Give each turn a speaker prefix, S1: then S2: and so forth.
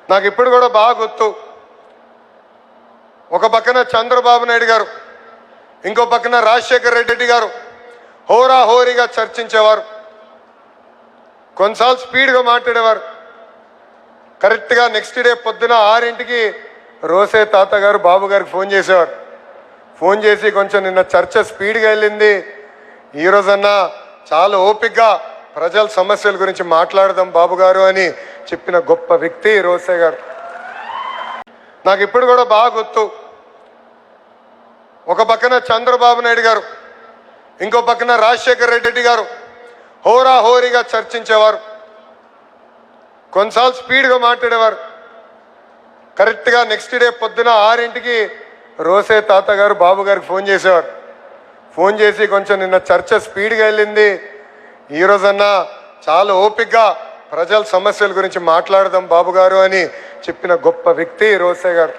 S1: నాకు ఇప్పుడు కూడా బాగా గుర్తు. ఒక పక్కన చంద్రబాబు నాయుడు గారు, ఇంకో పక్కన రాజశేఖర రెడ్డి గారు హోరాహోరీగా చర్చించేవారు. కొన్నిసార్లు స్పీడ్గా మాట్లాడేవారు. కరెక్ట్గా నెక్స్ట్ డే పొద్దున 6ంటికి రోసే తాత గారు బాబు గారికి ఫోన్ చేసేవారు. ఫోన్ చేసి కొంచెం నిన్న చర్చ స్పీడ్గా వెళ్ళింది, ఈరోజన్నా చాలా ఓపికగా ప్రజల సమస్యల గురించి మాట్లాడదాం బాబు గారు అని చెప్పిన గొప్ప వ్యక్తి రోసే గారు. నాకు ఇప్పుడు కూడా బాగా గుర్తు. ఒక పక్కన చంద్రబాబు నాయుడు గారు, ఇంకో పక్కన రాజశేఖర రెడ్డి గారు హోరాహోరీగా చర్చించేవారు. కొన్నిసార్లు స్పీడ్గా మాట్లాడేవారు. కరెక్ట్గా నెక్స్ట్ డే పొద్దున 6ంటికి రోసే తాత గారు బాబు గారికి ఫోన్ చేసేవారు. ఫోన్ చేసి కొంచెం నిన్న చర్చ స్పీడ్గా వెళ్ళింది, ఈరోజన్నా చాలా ఓపికగా ప్రజల సమస్యల గురించి మాట్లాడదాం బాబు గారు అని చెప్పిన గొప్ప వ్యక్తి రోసే గారు.